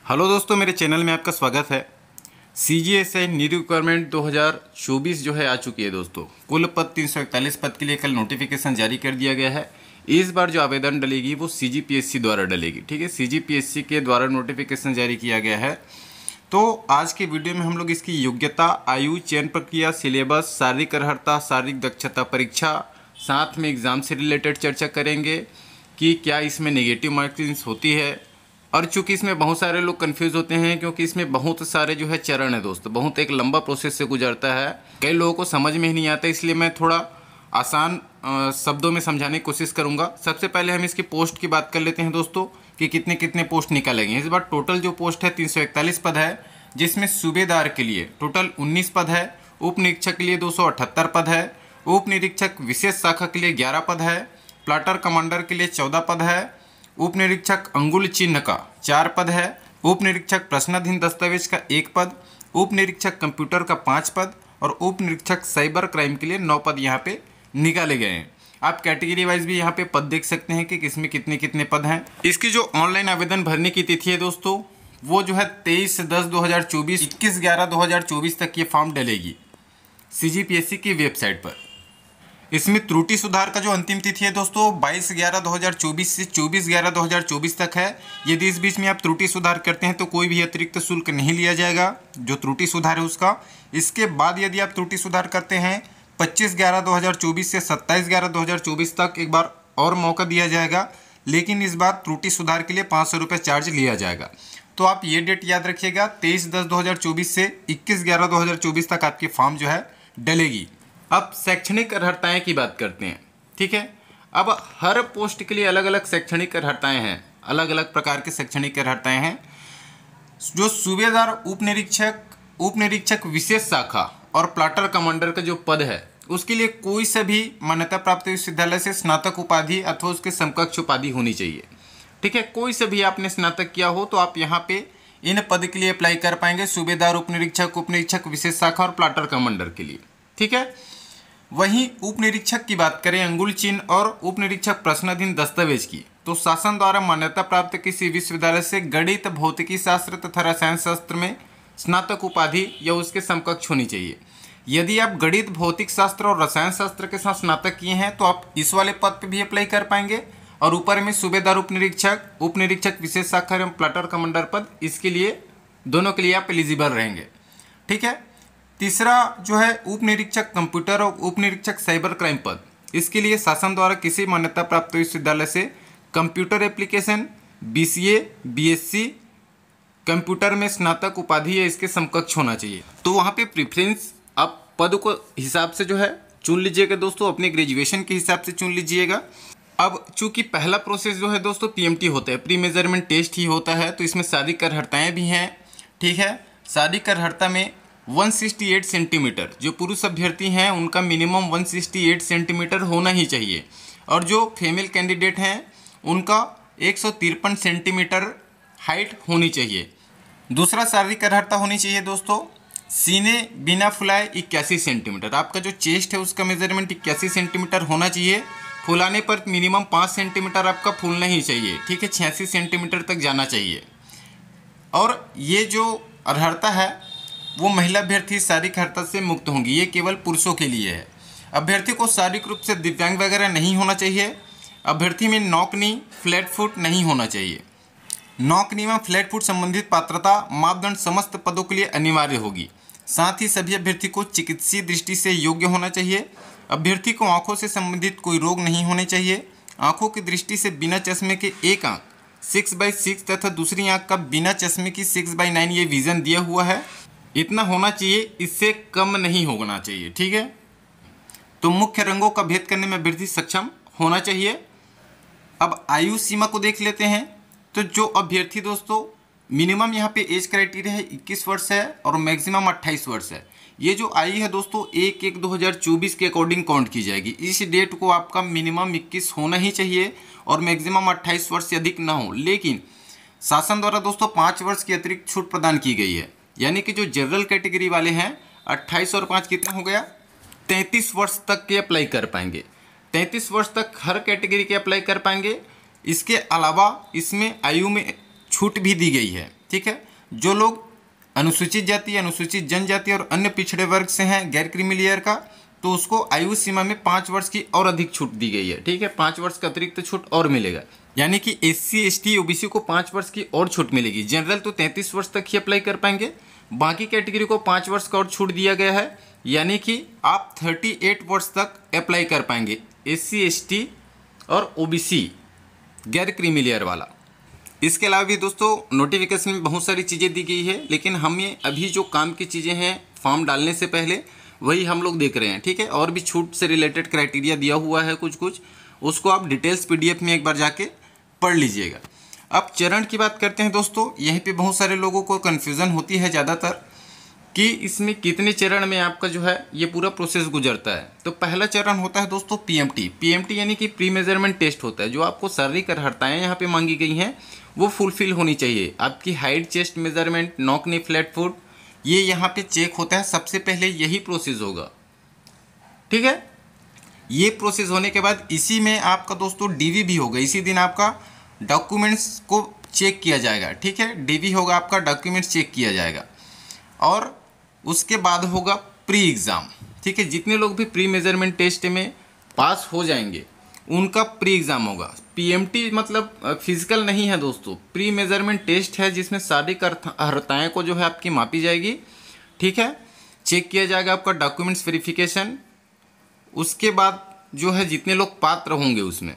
Hello दोस्तों, मेरे channel में आपका स्वागत है। CGSI न्यू रिक्वायरमेंट 2024 जो है आ चुकी है दोस्तों। कुल पद 341 पद के लिए कल नोटिफिकेशन जारी कर दिया गया है। इस बार जो आवेदन डलेगी वो CGPSC द्वारा डलेगी। ठीक है, CGPSC के द्वारा नोटिफिकेशन जारी किया गया है। तो आज के वीडियो में हम लोग इसकी योग्यता, आयु, चयन प्रक्रिया, सिलेबस, शारीरिक अर्हता, शारीरिक दक्षता परीक्षा, साथ में एग्ज़ाम से रिलेटेड चर्चा करेंगे कि क्या इसमें नेगेटिव मार्किंग होती है। और चूंकि इसमें बहुत सारे लोग कंफ्यूज होते हैं क्योंकि इसमें बहुत सारे जो है चरण है दोस्तों, बहुत एक लंबा प्रोसेस से गुजरता है। कई लोगों को समझ में ही नहीं आता, इसलिए मैं थोड़ा आसान शब्दों में समझाने की कोशिश करूंगा। सबसे पहले हम इसकी पोस्ट की बात कर लेते हैं दोस्तों कि कितने कितने पोस्ट निकाले गए। इस बार टोटल जो पोस्ट है 341 पद है, जिसमें सूबेदार के लिए टोटल 19 पद है, उप निरीक्षक के लिए 278 पद है, उप निरीक्षक विशेष शाखा के लिए 11 पद है, प्लाटर कमांडर के लिए 14 पद है, उप निरीक्षक अंगुल चिन्ह का 4 पद है, उप निरीक्षक प्रश्नाधीन दस्तावेज का 1 पद, उप निरीक्षक कंप्यूटर का 5 पद और उप निरीक्षक साइबर क्राइम के लिए 9 पद यहाँ पे निकाले गए हैं। आप कैटेगरी वाइज भी यहाँ पे पद देख सकते हैं कि किसमें कितने कितने पद हैं। इसकी जो ऑनलाइन आवेदन भरने की तिथि है दोस्तों, वो जो है 23/10/2024 21/11/2024 तक ये फॉर्म डलेगी CGPSC की वेबसाइट पर। इसमें त्रुटि सुधार का जो अंतिम तिथि है दोस्तों 22/11/2024 से 24/11/2024 तक है। यदि इस बीच में आप त्रुटि सुधार करते हैं तो कोई भी अतिरिक्त शुल्क नहीं लिया जाएगा, जो त्रुटि सुधार है उसका। इसके बाद यदि आप त्रुटि सुधार करते हैं 25/11/2024 से 27/11/2024 तक एक बार और मौका दिया जाएगा, लेकिन इस बार त्रुटि सुधार के लिए 500 रुपये चार्ज लिया जाएगा। तो आप ये डेट याद रखिएगा, 23/10/2024 से 21/11/2024 तक आपकी फॉर्म जो है डलेगी। अब शैक्षणिक अर्हताएं की बात करते हैं। ठीक है, अब हर पोस्ट के लिए अलग अलग शैक्षणिक अर्हताएं हैं, अलग अलग प्रकार के शैक्षणिक अर्हताएं हैं। जो सूबेदार, उप निरीक्षक विशेष शाखा और प्लाटर कमांडर का जो पद है उसके लिए कोई से भी मान्यता प्राप्त विश्वविद्यालय से स्नातक उपाधि अथवा उसके समकक्ष उपाधि होनी चाहिए। ठीक है, कोई से भी आपने स्नातक किया हो तो आप यहाँ पे इन पद के लिए अप्लाई कर पाएंगे, सूबेदार, उप निरीक्षक विशेष शाखा और प्लाटर कमांडर के लिए। ठीक है, वहीं उप निरीक्षक की बात करें अंगुल चिन्ह और उप निरीक्षक प्रश्नाधीन दस्तावेज की, तो शासन द्वारा मान्यता प्राप्त किसी विश्वविद्यालय से गणित, भौतिकी शास्त्र तथा रसायन शास्त्र में स्नातक उपाधि या उसके समकक्ष होनी चाहिए। यदि आप गणित, भौतिक शास्त्र और रसायन शास्त्र के साथ स्नातक किए हैं तो आप इस वाले पद पर भी अप्लाई कर पाएंगे। और ऊपर में सूबेदार, उप निरीक्षक विशेष शाखा एवं प्लाटर कमांडर पद, इसके लिए दोनों के लिए आप एलिजिबल रहेंगे। ठीक है, तीसरा जो है उप निरीक्षक कंप्यूटर और उप निरीक्षक साइबर क्राइम पद, इसके लिए शासन द्वारा किसी मान्यता प्राप्त विश्वविद्यालय से computer application, BCA, BSc computer में स्नातक उपाधि या इसके समकक्ष होना चाहिए। तो वहाँ पे प्रेफरेंस आप पद को हिसाब से जो है चुन लीजिएगा दोस्तों, अपने ग्रेजुएशन के हिसाब से चुन लीजिएगा। अब चूंकि पहला प्रोसेस जो है दोस्तों PMT होता है, प्री मेजरमेंट टेस्ट ही होता है, तो इसमें शारीरिक अर्हताएँ भी हैं। ठीक है, शारीरिक अर्हता में 168 सेंटीमीटर जो पुरुष अभ्यर्थी हैं उनका मिनिमम 168 सेंटीमीटर होना ही चाहिए, और जो फीमेल कैंडिडेट हैं उनका 153 सेंटीमीटर हाइट होनी चाहिए। दूसरा शारीरिक अर्हता होनी चाहिए दोस्तों सीने बिना फुलाए 81 सेंटीमीटर। आपका जो चेस्ट है उसका मेजरमेंट 81 सेंटीमीटर होना चाहिए। फुलाने पर मिनिमम 5 सेंटीमीटर आपका फूलना ही चाहिए। ठीक है, 86 सेंटीमीटर तक जाना चाहिए। और ये जो अर्हता है वो महिला अभ्यर्थी शारीरिक अर्हता से मुक्त होंगी, ये केवल पुरुषों के लिए है। अभ्यर्थी को शारीरिक रूप से दिव्यांग वगैरह नहीं होना चाहिए। अभ्यर्थी में नॉक नी, फ्लैट फुट नहीं होना चाहिए। नॉक नी व फ्लैट फुट संबंधित पात्रता मापदंड समस्त पदों के लिए अनिवार्य होगी। साथ ही सभी अभ्यर्थी को चिकित्सीय दृष्टि से योग्य होना चाहिए। अभ्यर्थी को आंखों से संबंधित कोई रोग नहीं होने चाहिए। आंखों की दृष्टि से बिना चश्मे के एक आंख 6/6 तथा दूसरी आंख का बिना चश्मे की 6/9 ये विजन दिया हुआ है, इतना होना चाहिए, इससे कम नहीं होना चाहिए। ठीक है, तो मुख्य रंगों का भेद करने में अभ्यर्थी सक्षम होना चाहिए। अब आयु सीमा को देख लेते हैं। तो जो अभ्यर्थी दोस्तों मिनिमम यहाँ पे एज क्राइटेरिया है 21 वर्ष है और मैक्सिमम 28 वर्ष है। ये जो आयु है दोस्तों 1/1/2024 के अकॉर्डिंग काउंट की जाएगी। इस डेट को आपका मिनिमम 21 होना ही चाहिए और मैक्सिमम 28 वर्ष से अधिक ना हो। लेकिन शासन द्वारा दोस्तों 5 वर्ष की अतिरिक्त छूट प्रदान की गई है, यानी कि जो जनरल कैटेगरी वाले हैं 28 और 5 कितना हो गया, 33 वर्ष तक के अप्लाई कर पाएंगे। 33 वर्ष तक हर कैटेगरी के अप्लाई कर पाएंगे। इसके अलावा इसमें आयु में छूट भी दी गई है। ठीक है। जो लोग अनुसूचित जाति, अनुसूचित जनजाति और अन्य पिछड़े वर्ग से हैं, गैर क्रीमी लेयर का, तो उसको आयु सीमा में 5 वर्ष की और अधिक छूट दी गई है, ठीक है। 5 वर्ष का अतिरिक्त छूट और मिलेगा, यानी कि SC ST OBC को 5 वर्ष की और छूट मिलेगी। जनरल तो 33 वर्ष तक ही अप्लाई कर पाएंगे, बाकी कैटेगरी को 5 वर्ष का और छूट दिया गया है, यानी कि आप 38 वर्ष तक अप्लाई कर पाएंगे SC ST और OBC गैर क्रीमी लेयर वाला। इसके अलावा भी दोस्तों नोटिफिकेशन में बहुत सारी चीज़ें दी गई है, लेकिन हमें अभी जो काम की चीज़ें हैं फॉर्म डालने से पहले वही हम लोग देख रहे हैं, ठीक है। और भी छूट से रिलेटेड क्राइटेरिया दिया हुआ है कुछ, उसको आप डिटेल्स PDF में एक बार जाके पढ़ लीजिएगा। अब चरण की बात करते हैं दोस्तों। यहीं पे बहुत सारे लोगों को कन्फ्यूज़न होती है ज़्यादातर कि इसमें कितने चरण में आपका जो है ये पूरा प्रोसेस गुजरता है। तो पहला चरण होता है दोस्तों PMT यानी कि प्री मेजरमेंट टेस्ट होता है। जो आपको शारीरिक अर्हताएँ यहाँ पे मांगी गई हैं वो फुलफिल होनी चाहिए। आपकी height, chest measurement, knock knee, flat foot, ये यहाँ पे चेक होता है। सबसे पहले यही प्रोसेस होगा, ठीक है। ये प्रोसेस होने के बाद इसी में आपका दोस्तों DV भी होगा। इसी दिन आपका डॉक्यूमेंट्स को चेक किया जाएगा, ठीक है। DV होगा, आपका डॉक्यूमेंट्स चेक किया जाएगा और उसके बाद होगा प्री एग्ज़ाम, ठीक है। जितने लोग भी प्री मेजरमेंट टेस्ट में पास हो जाएंगे उनका प्री एग्ज़ाम होगा। PMT मतलब फिजिकल नहीं है दोस्तों, प्री मेजरमेंट टेस्ट है जिसमें शारीरिक अर्हताएँ को जो है आपकी मापी जाएगी, ठीक है। चेक किया जाएगा आपका डॉक्यूमेंट्स वेरिफिकेशन। उसके बाद जो है जितने लोग पात्र होंगे उसमें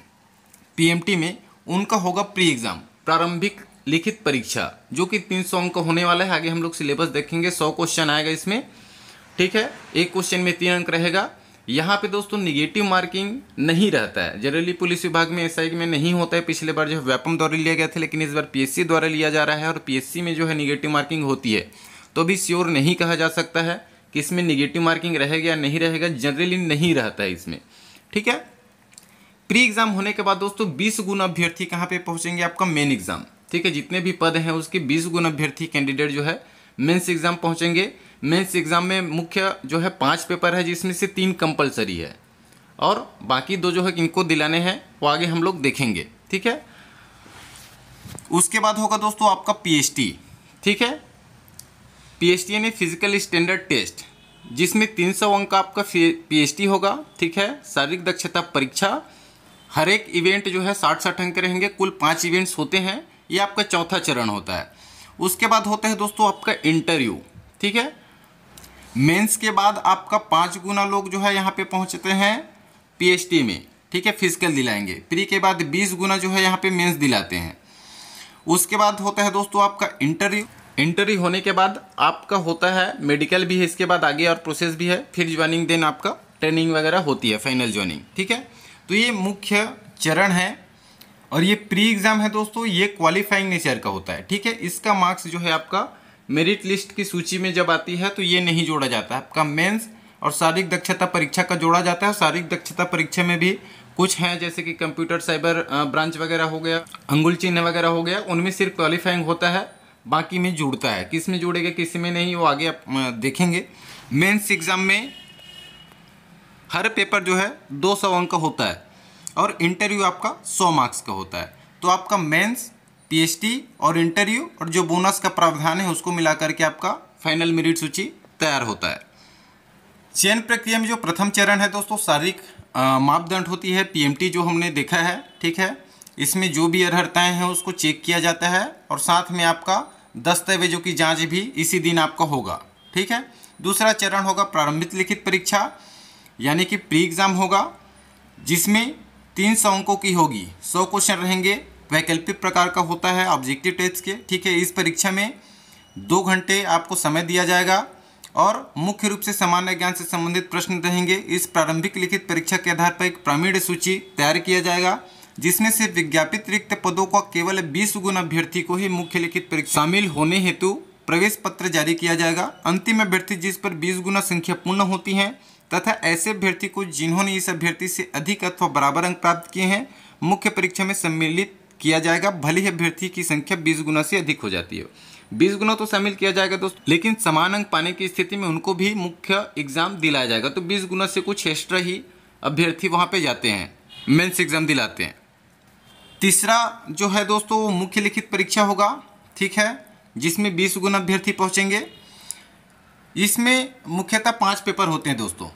PMT में, उनका होगा प्री एग्ज़ाम, प्रारंभिक लिखित परीक्षा, जो कि 300 अंक होने वाला है। आगे हम लोग सिलेबस देखेंगे, 100 क्वेश्चन आएगा इसमें, ठीक है। एक क्वेश्चन में 3 अंक रहेगा। यहाँ पे दोस्तों निगेटिव मार्किंग नहीं रहता है। जनरली पुलिस विभाग में SI में नहीं होता है। पिछले बार जो है व्यापम द्वारा लिया गया था, लेकिन इस बार PSC द्वारा लिया जा रहा है और PSC में जो है निगेटिव मार्किंग होती है। तो अभी श्योर नहीं कहा जा सकता है कि इसमें निगेटिव मार्किंग रहेगा या नहीं रहेगा। जनरली नहीं रहता है इसमें, ठीक है। प्री एग्जाम होने के बाद दोस्तों 20 गुना अभ्यर्थी कहाँ पे पहुँचेंगे, आपका मेन एग्जाम, ठीक है। जितने भी पद हैं उसके 20 गुना अभ्यर्थी कैंडिडेट जो है मेंस एग्जाम पहुँचेंगे। मेंस एग्जाम में मुख्य जो है 5 पेपर है, जिसमें से 3 कंपलसरी है और बाकी 2 जो है इनको दिलाने हैं वो आगे हम लोग देखेंगे, ठीक है। उसके बाद होगा दोस्तों आपका PST, ठीक है। PST यानी फिजिकल स्टैंडर्ड टेस्ट, जिसमें 300 अंक का आपका PST होगा, ठीक है। शारीरिक दक्षता परीक्षा, हर एक इवेंट जो है 60-60 अंक रहेंगे। कुल 5 इवेंट्स होते हैं। ये आपका चौथा चरण होता है। उसके बाद होता है दोस्तों आपका इंटरव्यू, ठीक है। मेंस के बाद आपका 5 गुना लोग जो है यहाँ पे पहुँचते हैं PST में, ठीक है, फिजिकल दिलाएंगे। प्री के बाद 20 गुना जो है यहाँ पे मेंस दिलाते हैं। उसके बाद होता है दोस्तों आपका इंटरव्यू होने के बाद आपका होता है मेडिकल भी है। इसके बाद आगे और प्रोसेस भी है, फिर ज्वाइनिंग, देन आपका ट्रेनिंग वगैरह होती है, फाइनल ज्वाइनिंग, ठीक है। तो ये मुख्य चरण है और ये प्री एग्जाम है दोस्तों, ये क्वालिफाइंग नेचर का होता है, ठीक है। इसका मार्क्स जो है आपका मेरिट लिस्ट की सूची में जब आती है तो ये नहीं जोड़ा जाता है। आपका मेंस और शारीरिक दक्षता परीक्षा का जोड़ा जाता है। शारीरिक दक्षता परीक्षा में भी कुछ हैं, जैसे कि कंप्यूटर साइबर ब्रांच वगैरह हो गया, अंगुल चिन्ह वगैरह हो गया, उनमें सिर्फ क्वालिफाइंग होता है, बाकी में जुड़ता है। किस में जुड़ेगा किस में नहीं, वो आगे आप देखेंगे। मेंस एग्जाम में हर पेपर जो है 200 अंक का होता है और इंटरव्यू आपका 100 मार्क्स का होता है। तो आपका मेंस, PST और इंटरव्यू और जो बोनस का प्रावधान है उसको मिला करके आपका फाइनल मेरिट सूची तैयार होता है। चयन प्रक्रिया में जो प्रथम चरण है दोस्तों, शारीरिक मापदंड होती है, PMT जो हमने देखा है, ठीक है। इसमें जो भी अर्हताएँ हैं उसको चेक किया जाता है और साथ में आपका दस्तावेजों की जाँच भी इसी दिन आपका होगा, ठीक है। दूसरा चरण होगा प्रारंभिक लिखित परीक्षा, यानी कि प्री एग्ज़ाम होगा, जिसमें 300 अंकों की होगी। 100 क्वेश्चन रहेंगे, वैकल्पिक प्रकार का होता है, ऑब्जेक्टिव टेस्ट के, ठीक है। इस परीक्षा में 2 घंटे आपको समय दिया जाएगा और मुख्य रूप से सामान्य ज्ञान से संबंधित प्रश्न रहेंगे। इस प्रारंभिक लिखित परीक्षा के आधार पर एक प्रमिड सूची तैयार किया जाएगा, जिसमें से विज्ञापित रिक्त पदों का केवल 20 गुना अभ्यर्थी को ही मुख्य लिखित परीक्षा शामिल होने हेतु प्रवेश पत्र जारी किया जाएगा। अंतिम अभ्यर्थी जिस पर 20 गुना संख्या पूर्ण होती है तथा ऐसे अभ्यर्थी को जिन्होंने इस अभ्यर्थी से अधिक अथवा बराबर अंक प्राप्त किए हैं, मुख्य परीक्षा में सम्मिलित किया जाएगा, भले ही अभ्यर्थी की संख्या 20 गुना से अधिक हो जाती है। 20 गुना तो शामिल किया जाएगा दोस्तों, लेकिन समान अंक पाने की स्थिति में उनको भी मुख्य एग्जाम दिलाया जाएगा। तो 20 गुना से कुछ एक्स्ट्रा ही अभ्यर्थी वहाँ पे जाते हैं, मेंस एग्जाम दिलाते हैं। तीसरा जो है दोस्तों वो मुख्य लिखित परीक्षा होगा, ठीक है। जिसमें 20 गुना अभ्यर्थी पहुंचेंगे। इसमें मुख्यतः 5 पेपर होते हैं दोस्तों,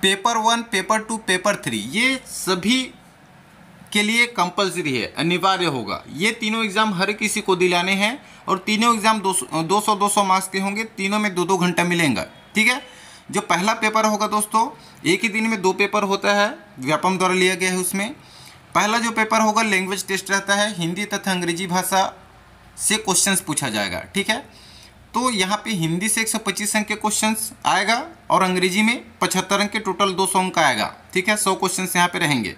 पेपर 1, पेपर 2, पेपर 3, ये सभी के लिए कंपलसरी है, अनिवार्य होगा। ये तीनों एग्जाम हर किसी को दिलाने हैं और तीनों एग्जाम 200 मार्क्स के होंगे, तीनों में 2-2 घंटा मिलेगा। ठीक है। जो पहला पेपर होगा दोस्तों, एक ही दिन में 2 पेपर होता है, व्यापम द्वारा लिया गया है। उसमें पहला जो पेपर होगा लैंग्वेज टेस्ट रहता है, हिंदी तथा अंग्रेजी भाषा से क्वेश्चंस पूछा जाएगा। ठीक है। तो यहाँ पे हिंदी से 125 अंक के क्वेश्चंस आएगा और अंग्रेजी में 75 अंक के, टोटल 200 अंक आएगा। ठीक है। 100 क्वेश्चंस यहाँ पे रहेंगे,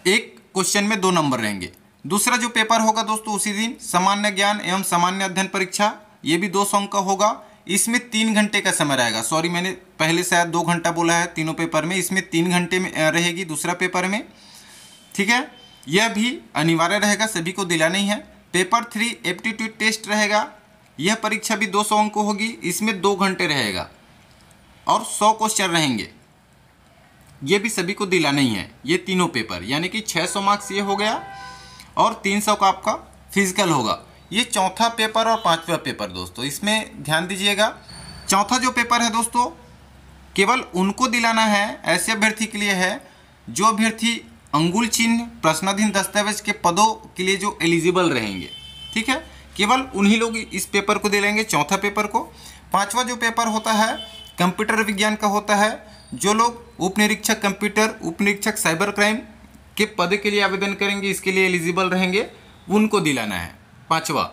एक क्वेश्चन में 2 नंबर रहेंगे। दूसरा जो पेपर होगा दोस्तों उसी दिन सामान्य ज्ञान एवं सामान्य अध्ययन परीक्षा, ये भी 200 अंक का होगा। इसमें 3 घंटे का समय रहेगा। सॉरी, मैंने पहले शायद 2 घंटा बोला है तीनों पेपर में, इसमें 3 घंटे में रहेगी दूसरा पेपर में। ठीक है। यह भी अनिवार्य रहेगा, सभी को दिलाना ही है। पेपर 3 एप्टीट्यूड टेस्ट रहेगा, यह परीक्षा भी 200 अंक होगी, इसमें 2 घंटे रहेगा और 100 क्वेश्चन रहेंगे। ये भी सभी को दिलाना ही है, ये तीनों पेपर, यानी कि 600 मार्क्स ये हो गया और 300 का आपका फिजिकल होगा। ये चौथा पेपर और 5वां पेपर दोस्तों, इसमें ध्यान दीजिएगा। चौथा जो पेपर है दोस्तों, केवल उनको दिलाना है, ऐसे अभ्यर्थी के लिए है जो अभ्यर्थी अंगुल चिन्ह प्रश्नाधीन दस्तावेज के पदों के लिए जो एलिजिबल रहेंगे। ठीक है। केवल उन्हीं लोग इस पेपर को दिलाएंगे, चौथा पेपर को। 5वां जो पेपर होता है कंप्यूटर विज्ञान का होता है, जो लोग उप निरीक्षक कंप्यूटर, उप निरीक्षक साइबर क्राइम के पद के लिए आवेदन करेंगे, इसके लिए एलिजिबल रहेंगे, उनको दिलाना है 5वां।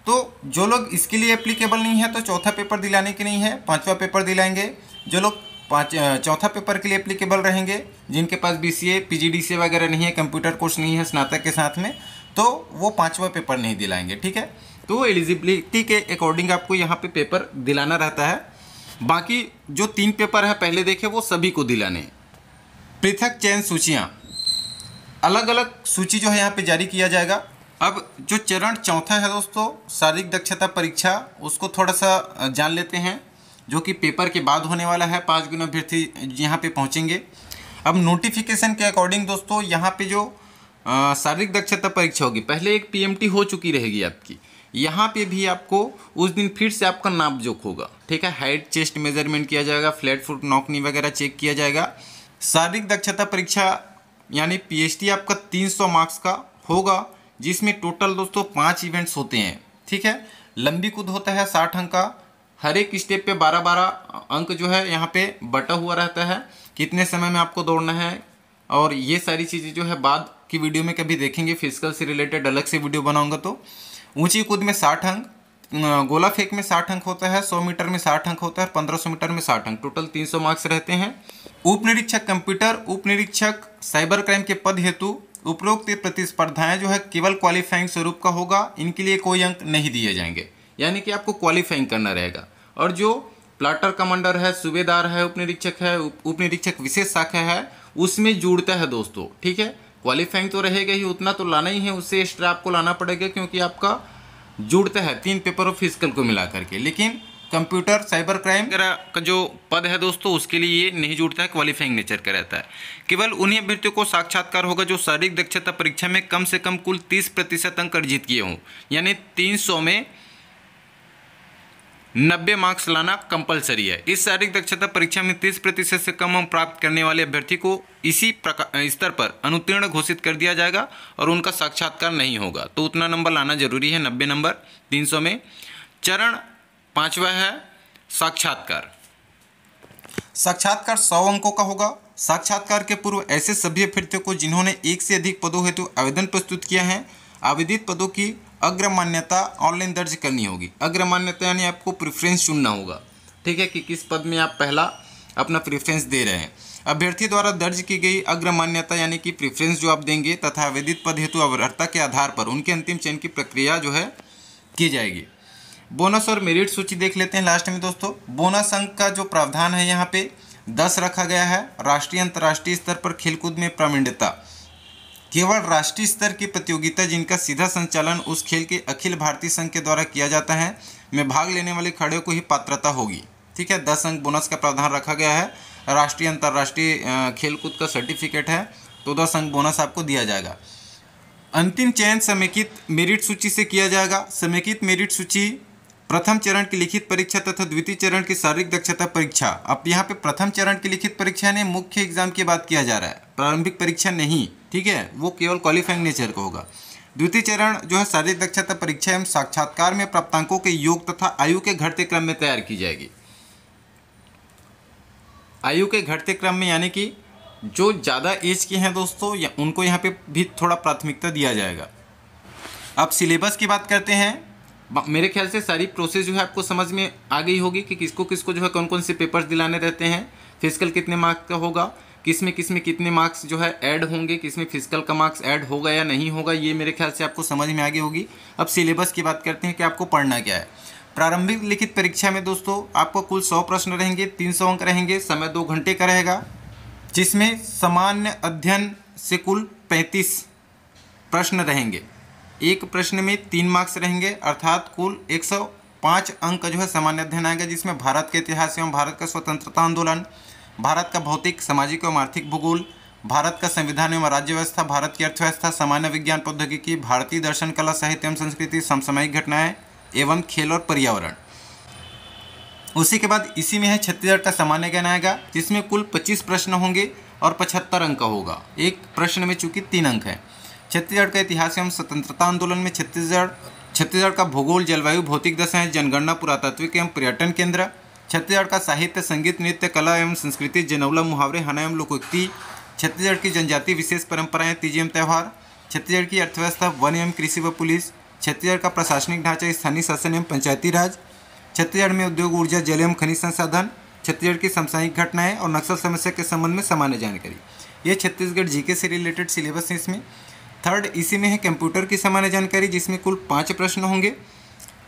तो जो लोग इसके लिए एप्लीकेबल नहीं है तो चौथा पेपर दिलाने के नहीं है, 5वां पेपर दिलाएंगे। जो लोग चौथा पेपर के लिए एप्लीकेबल रहेंगे, जिनके पास BCA PGDCA वगैरह नहीं है, कंप्यूटर कोर्स नहीं है स्नातक के साथ में, तो वो 5वां पेपर नहीं दिलाएंगे। ठीक है। तो एलिजिबिलिटी के अकॉर्डिंग आपको यहाँ पे पेपर दिलाना रहता है। बाकी जो 3 पेपर है पहले देखे, वो सभी को दिलाने। पृथक चयन सूचियाँ, अलग अलग सूची जो है यहाँ पे जारी किया जाएगा। अब जो चरण चौथा है दोस्तों, शारीरिक दक्षता परीक्षा, उसको थोड़ा सा जान लेते हैं, जो कि पेपर के बाद होने वाला है। 5 गुना अभ्यर्थी यहाँ पे पहुँचेंगे। अब नोटिफिकेशन के अकॉर्डिंग दोस्तों यहाँ पे जो शारीरिक दक्षता परीक्षा होगी, पहले एक PMT हो चुकी रहेगी आपकी, यहाँ पे भी आपको उस दिन फिर से आपका नाप जोख होगा। ठीक है। हाइट चेस्ट मेजरमेंट किया जाएगा, फ्लैट फुट नौकनी वगैरह चेक किया जाएगा। शारीरिक दक्षता परीक्षा यानी PHT आपका 300 मार्क्स का होगा, जिसमें टोटल दोस्तों 5 इवेंट्स होते हैं। ठीक है। लंबी कूद होता है 60 अंक का, हर एक स्टेप पे 12-12 अंक जो है यहाँ पे बटा हुआ रहता है, कितने समय में आपको दौड़ना है, और ये सारी चीज़ें जो है बाद की वीडियो में कभी देखेंगे, फिजिकल से रिलेटेड अलग से वीडियो बनाऊंगा। तो ऊंची कूद में 60 अंक, गोला फेंक में 60 अंक होता है, 100 मीटर में 60 अंक होता है, 1500 मीटर में 60 अंक, टोटल 300 मार्क्स रहते हैं। उप निरीक्षक कंप्यूटर, उप निरीक्षक साइबर क्राइम के पद हेतु उपरोक्त प्रतिस्पर्धाएं जो है केवल क्वालिफाइंग स्वरूप का होगा, इनके लिए कोई अंक नहीं दिए जाएंगे, यानी कि आपको क्वालिफाइंग करना रहेगा। और जो प्लाटर कमांडर है, सूबेदार है, उप निरीक्षक है, उप निरीक्षक विशेष शाखा है, उसमें जुड़ता है दोस्तों। ठीक है। क्वालिफाइंग तो रहेगा ही, उतना तो लाना ही है, उससे एक्स्ट्रा आपको लाना पड़ेगा, क्योंकि आपका जुड़ता है 3 पेपर और फिजिकल को मिला करके। लेकिन कंप्यूटर साइबर क्राइम वगैरह का जो पद है दोस्तों, उसके लिए ये नहीं जुड़ता है, क्वालिफाइंग नेचर का रहता है। केवल उन्हीं अभ्यर्थियों को साक्षात्कार होगा जो शारीरिक दक्षता परीक्षा में कम से कम कुल 30% अंक अर्जित किए हों, यानी 300 में 90 मार्क्स लाना कंपलसरी है। इस शारीरिक दक्षता परीक्षा में 30% से कम अंक प्राप्त करने वाले अभ्यर्थी को इसी स्तर पर अनुत्तीर्ण घोषित कर दिया जाएगा और उनका साक्षात्कार नहीं होगा। तो उतना नंबर लाना जरूरी है, 90 नंबर 300 में। चरण 5वां है साक्षात्कार। साक्षात्कार 100 अंकों का होगा। साक्षात्कार के पूर्व ऐसे सभी अभ्यर्थियों को जिन्होंने 1 से अधिक पदों हेतु आवेदन प्रस्तुत किया है, आवेदित पदों की अग्रमान्यता ऑनलाइन दर्ज करनी होगी। अग्रमान्यता यानी आपको प्रेफरेंस चुनना होगा। ठीक है, कि किस पद में आप पहला अपना प्रेफरेंस दे रहे हैं। अभ्यर्थी द्वारा दर्ज की गई अग्रमान्यता यानी कि प्रेफरेंस जो आप देंगे तथा आवेदित पद हेतु अर्हता के आधार पर उनके अंतिम चयन की प्रक्रिया जो है की जाएगी। बोनस और मेरिट सूची देख लेते हैं लास्ट में दोस्तों। बोनस अंक का जो प्रावधान है यहाँ पे 10 रखा गया है। राष्ट्रीय अंतर्राष्ट्रीय स्तर पर खेलकूद में प्रावीण्यता, केवल राष्ट्रीय स्तर की प्रतियोगिता जिनका सीधा संचालन उस खेल के अखिल भारतीय संघ के द्वारा किया जाता है में भाग लेने वाले खिलाड़ियों को ही पात्रता होगी। ठीक है, 10 अंक बोनस का प्रावधान रखा गया है। राष्ट्रीय अंतर्राष्ट्रीय खेलकूद का सर्टिफिकेट है तो 10 अंक बोनस आपको दिया जाएगा। अंतिम चयन समेकित मेरिट सूची से किया जाएगा। समेकित मेरिट सूची प्रथम चरण की लिखित परीक्षा तथा द्वितीय चरण की शारीरिक दक्षता परीक्षा। अब यहाँ पे प्रथम चरण की लिखित परीक्षा ने मुख्य एग्जाम की बात किया जा रहा है, प्रारंभिक परीक्षा नहीं, ठीक है, वो केवल क्वालिफाइंग नेचर का होगा। द्वितीय चरण जो है शारीरिक दक्षता परीक्षा एवं साक्षात्कार में प्राप्तांकों के योग तथा आयु के घटते क्रम में तैयार की जाएगी। आयु के घटते क्रम में यानी कि जो ज़्यादा एज के हैं दोस्तों या उनको यहाँ पे भी थोड़ा प्राथमिकता दिया जाएगा। अब सिलेबस की बात करते हैं। मेरे ख्याल से सारी प्रोसेस जो है आपको समझ में आ गई होगी कि किसको किसको जो है कौन कौन से पेपर्स दिलाने रहते हैं, फिजिकल कितने मार्क्स का होगा, किसमें कितने मार्क्स जो है ऐड होंगे, किसमें फिजिकल का मार्क्स ऐड होगा या नहीं होगा, ये मेरे ख्याल से आपको समझ में आ गई होगी। अब सिलेबस की बात करते हैं कि आपको पढ़ना क्या है। प्रारंभिक लिखित परीक्षा में दोस्तों आपको कुल 100 प्रश्न रहेंगे, 300 अंक रहेंगे, समय 2 घंटे का रहेगा, जिसमें सामान्य अध्ययन से कुल 35 प्रश्न रहेंगे। एक प्रश्न में 3 मार्क्स रहेंगे, अर्थात कुल 105 अंक का जो है सामान्य अध्ययन आएगा, जिसमें भारत के इतिहास एवं भारत का स्वतंत्रता आंदोलन, भारत का भौतिक सामाजिक एवं आर्थिक भूगोल, भारत का संविधान एवं राज्य व्यवस्था, भारत की अर्थव्यवस्था, सामान्य विज्ञान प्रौद्योगिकी, भारतीय दर्शन कला साहित्य एवं संस्कृति, समसामयिक घटनाएं एवं खेल और पर्यावरण। उसी के बाद इसी में है छत्तीसगढ़ का सामान्य ज्ञान आएगा, जिसमें कुल 25 प्रश्न होंगे और 75 अंक का होगा। एक प्रश्न में चूंकि 3 अंक है। छत्तीसगढ़ का इतिहास एवं स्वतंत्रता आंदोलन में छत्तीसगढ़ का भूगोल, जलवायु, भौतिक दशाएं, जनगणना, पुरातात्विक एवं पर्यटन केंद्र, छत्तीसगढ़ का साहित्य, संगीत, नृत्य, कला एवं संस्कृति, जनौला, मुहावरे, हना एवं लोकोक्ति, छत्तीसगढ़ की जनजाति विशेष परंपराएं, तीज एवं त्यौहार, छत्तीसगढ़ की अर्थव्यवस्था, वन एवं कृषि व पुलिस, छत्तीसगढ़ का प्रशासनिक ढांचा, स्थानीय शासन एवं पंचायती राज, छत्तीसगढ़ में उद्योग, ऊर्जा, जल एवं खनिज संसाधन, छत्तीसगढ़ की समसामयिक घटनाएं और नक्सल समस्या के संबंध में सामान्य जानकारी। ये छत्तीसगढ़ जीके से रिलेटेड सिलेबस है इसमें। थर्ड इसी में है कंप्यूटर की सामान्य जानकारी, जिसमें कुल 5 प्रश्न होंगे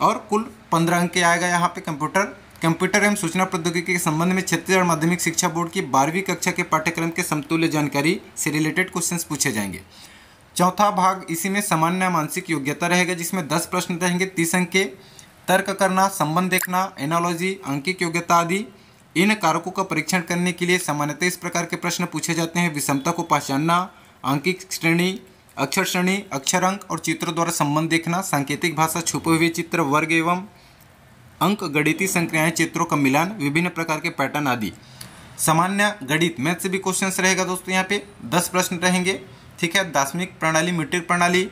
और कुल 15 अंक के आएगा। यहाँ पे कंप्यूटर एवं सूचना प्रौद्योगिकी के संबंध में छत्तीसगढ़ माध्यमिक शिक्षा बोर्ड की 12वीं कक्षा के पाठ्यक्रम के समतुल्य जानकारी से रिलेटेड क्वेश्चंस पूछे जाएंगे। चौथा भाग इसी में सामान्य मानसिक योग्यता रहेगा, जिसमें 10 प्रश्न रहेंगे 30 अंक के। तर्क करना, संबंध देखना, एनालॉजी, अंकिक योग्यता आदि। इन कारकों का परीक्षण करने के लिए सामान्यतः इस प्रकार के प्रश्न पूछे जाते हैं: विषमता को पहचानना, अंकिक श्रेणी, अक्षर श्रेणी, अक्षर अंक और चित्रों द्वारा संबंध देखना, सांकेतिक भाषा, छुपे हुए चित्र, वर्ग एवं अंक, गणितीय संक्रियाएं, चित्रों का मिलान, विभिन्न प्रकार के पैटर्न आदि। सामान्य गणित, मैथ से भी क्वेश्चंस रहेगा दोस्तों। यहाँ पे 10 प्रश्न रहेंगे, ठीक है। दार्शनिक प्रणाली, मीट्रिक प्रणाली,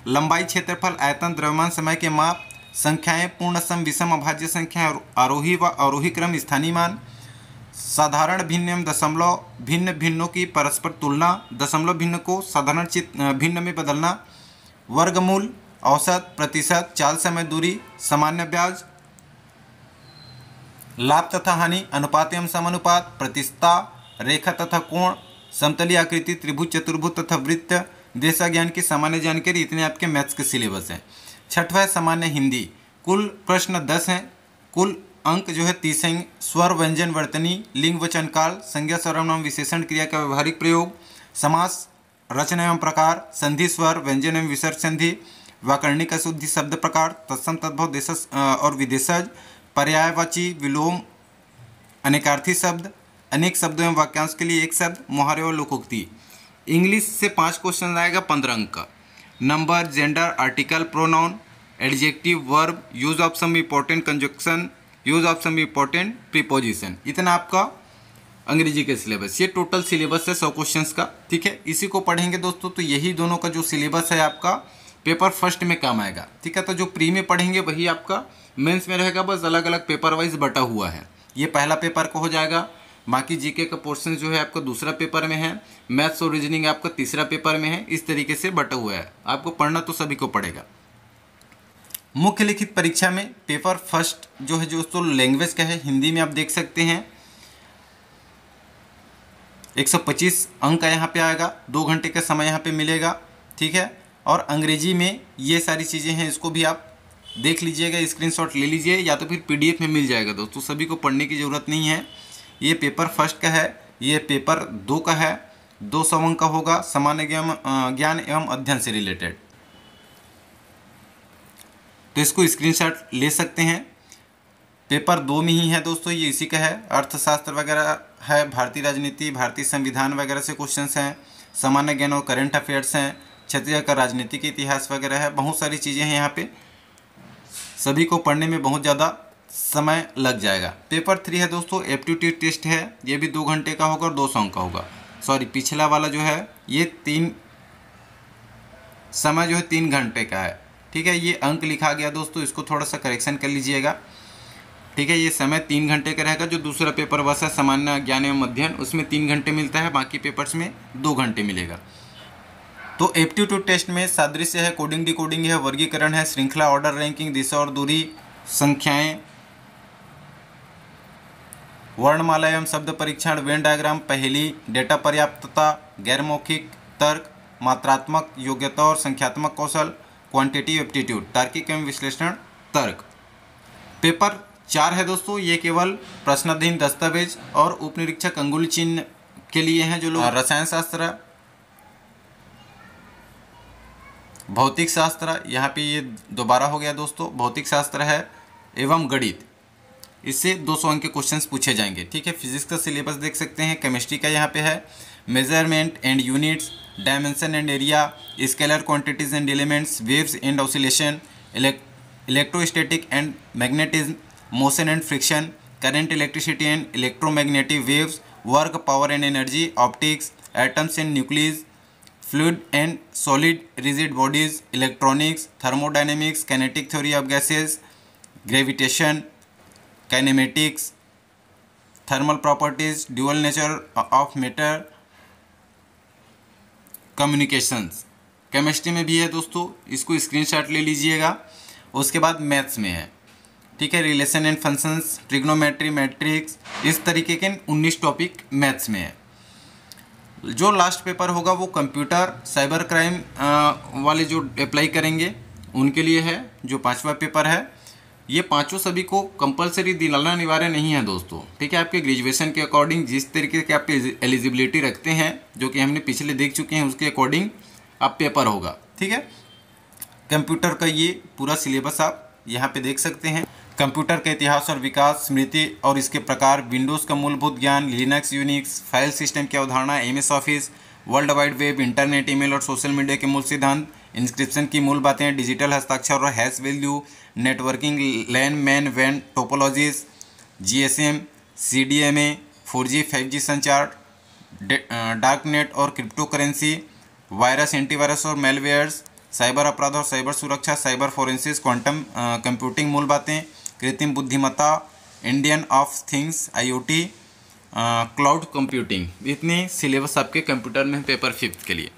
लंबाई, क्षेत्रफल, आयतन, द्रव्यमान, समय के माप, संख्याएं, पूर्ण सम, विषम अभाज्य संख्या, आरोही व अवरोही क्रम, स्थानीय मान, साधारण भिन्न एवं दशमलव भिन्न भिन्नों की परस्पर तुलना, दशमलव भिन्न को साधारण भिन्न में बदलना, वर्गमूल, औसत, प्रतिशत, चाल, समय, दूरी, सामान्य ब्याज, लाभ तथा हानि, अनुपात एवं समानुपात, प्रतिष्ठा, रेखा तथा कोण, समतलीय आकृति, त्रिभुज, चतुर्भुज तथा वृत्त, देशा ज्ञान की सामान्य जानकारी। इतने आपके मैथ्स के सिलेबस हैं। छठवां सामान्य हिंदी, कुल प्रश्न 10 हैं, कुल अंक जो है 30 हैं। स्वर, व्यंजन, वर्तनी, लिंग, वचन, काल, संज्ञा, सर्वनाम, विशेषण, क्रिया का व्यवहारिक प्रयोग, समास, रचना एवं प्रकार, संधि, स्वर, व्यंजन एवं विसर्ग संधि, व्याकरणिक अशुद्धि, शब्द प्रकार, तत्सम, तद्भव, देशज और विदेशज, पर्यायवाची, विलोम, अनेकार्थी शब्द, अनेक शब्दों एवं वाक्यांश के लिए एक शब्द, मुहावरे और लोकोक्ति। इंग्लिश से 5 क्वेश्चन आएगा 15 अंक का। Number, gender, article, pronoun, adjective, verb, use of some important conjunction, use of some important preposition. इतना आपका अंग्रेजी का सिलेबस। ये टोटल सिलेबस है 100 क्वेश्चंस का, ठीक है। इसी को पढ़ेंगे दोस्तों तो यही दोनों का जो सिलेबस है आपका पेपर फर्स्ट में काम आएगा, ठीक है। तो जो प्री में पढ़ेंगे वही आपका मेंस में रहेगा, बस अलग अलग पेपर वाइज बटा हुआ है। ये पहला पेपर का हो जाएगा, बाकी जीके का पोर्शन जो है आपका दूसरा पेपर में है, मैथ्स और रीजनिंग आपका तीसरा पेपर में है। इस तरीके से बटा हुआ है। आपको पढ़ना तो सभी को पड़ेगा। मुख्य लिखित परीक्षा में पेपर फर्स्ट जो है दोस्तों लैंग्वेज का है, हिंदी में आप देख सकते हैं 125 अंक का यहाँ पे आएगा, 2 घंटे का समय यहाँ पे मिलेगा, ठीक है। और अंग्रेजी में ये सारी चीज़ें हैं, इसको भी आप देख लीजिएगा, स्क्रीनशॉट ले लीजिए या तो फिर पीडीएफ में मिल जाएगा दोस्तों। सभी को पढ़ने की ज़रूरत नहीं है। ये पेपर फर्स्ट का है, ये पेपर 2 का है, 200 अंक का होगा, सामान्य ज्ञान एवं अध्ययन से रिलेटेड। तो इसको स्क्रीनशॉट ले सकते हैं। पेपर 2 में ही है दोस्तों, ये इसी का है। अर्थशास्त्र वगैरह है, भारतीय राजनीति, भारतीय संविधान वगैरह से क्वेश्चंस हैं, सामान्य ज्ञान और करंट अफेयर्स हैं, छत्तीसगढ़ का राजनीतिक इतिहास वगैरह है, बहुत सारी चीज़ें हैं यहाँ पे, सभी को पढ़ने में बहुत ज़्यादा समय लग जाएगा। पेपर 3 है दोस्तों, एप्टीट्यूड टेस्ट है, ये भी 2 घंटे का होगा और 200 अंक का होगा। सॉरी, पिछला वाला जो है ये 3 समय जो है 3 घंटे का है, ठीक है। ये अंक लिखा गया दोस्तों, इसको थोड़ा सा करेक्शन कर लीजिएगा, ठीक है। ये समय 3 घंटे का रहेगा। जो दूसरा पेपर बस है सामान्य ज्ञान एवं अध्ययन, उसमें 3 घंटे मिलता है, बाकी पेपर्स में 2 घंटे मिलेगा। तो एप्टीट्यूड टेस्ट में सादृश्य है, कोडिंग डिकोडिंग है, वर्गीकरण है, श्रृंखला, ऑर्डर, रैंकिंग, दिशा और दूरी, संख्याएं, वर्णमाला एवं शब्द परीक्षण, वेन डायग्राम, पहेली, डेटा पर्याप्तता, गैर मौखिक, तर्क, मात्रात्मक योग्यता और संख्यात्मक कौशल, क्वांटिटिव एप्टीट्यूड, तार्किक एवं विश्लेषण तर्क। पेपर 4 है दोस्तों, ये केवल प्रश्नाधीन दस्तावेज और उपनिरीक्षक अंगुली चिन्ह के लिए हैं जो लोग रसायन शास्त्र, भौतिक शास्त्र, यहाँ पे ये दोबारा हो गया दोस्तों, भौतिक शास्त्र है एवं गणित, इससे 200 अंक के क्वेश्चंस पूछे जाएंगे, ठीक है। फिजिक्स का सिलेबस देख सकते हैं, केमिस्ट्री का यहाँ पे है, measurement and units, dimension and area, scalar quantities and elements, waves and oscillation, electrostatic and magnetism, motion and friction, current, electricity and electromagnetic waves, work, power and energy, optics, atoms and nucleus, fluid and solid rigid bodies, electronics, thermodynamics, kinetic theory of gases, gravitation, kinematics, thermal properties, dual nature of matter, communications. Chemistry में भी है दोस्तों, इसको screenshot ले लीजिएगा। उसके बाद maths में है, ठीक है, relation and functions, trigonometry, matrix, इस तरीके के 19 टॉपिक मैथ्स में है। जो लास्ट पेपर होगा वो कंप्यूटर साइबर क्राइम वाले जो अप्लाई करेंगे उनके लिए है, जो 5वां पेपर है। ये पांचों सभी को कंपलसरी दिलाना अनिवार्य नहीं है दोस्तों, ठीक है। आपके ग्रेजुएशन के अकॉर्डिंग जिस तरीके के आप एलिजिबिलिटी रखते हैं, जो कि हमने पिछले देख चुके हैं, उसके अकॉर्डिंग अब पेपर होगा, ठीक है। कंप्यूटर का ये पूरा सिलेबस आप यहाँ पे देख सकते हैं। कंप्यूटर का इतिहास और विकास, स्मृति और इसके प्रकार, विंडोज़ का मूलभूत ज्ञान, लिनक्स, यूनिक्स, फाइल सिस्टम की अवधारणा, MS office, world wide web, internet, email और सोशल मीडिया के मूल सिद्धांत, इंस्क्रिप्शन की मूल बातें, डिजिटल हस्ताक्षर और hash value, networking, LAN, MAN, वैन, topologies, GSM, CDMA, 4G 5G संचार, डार्क नेट और क्रिप्टो करेंसी, वायरस, एंटीवायरस और मेलवेयर्स, साइबर अपराध और साइबर सुरक्षा, साइबर फोरेंसिस, क्वांटम कंप्यूटिंग मूल बातें, कृत्रिम बुद्धिमत्ता, Indian of things, IoT, cloud computing, इतने सिलेबस आपके कंप्यूटर में पेपर 5 के लिए।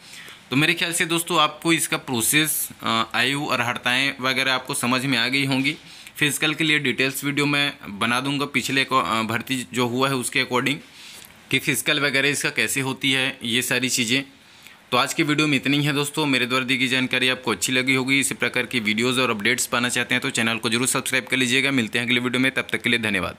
तो मेरे ख्याल से दोस्तों आपको इसका प्रोसेस, आयु और अर्हताएँ वगैरह आपको समझ में आ गई होंगी। फिजिकल के लिए डिटेल्स वीडियो मैं बना दूंगा पिछले भर्ती जो हुआ है उसके अकॉर्डिंग, कि फिजिकल वगैरह इसका कैसे होती है, ये सारी चीज़ें। तो आज की वीडियो में इतनी ही है दोस्तों। मेरे द्वारा दी गई जानकारी आपको अच्छी लगी होगी। इसी प्रकार की वीडियोज़ और अपडेट्स पाना चाहते हैं तो चैनल को जरूर सब्सक्राइब कर लीजिएगा। मिलते हैं अगले वीडियो में, तब तक के लिए धन्यवाद।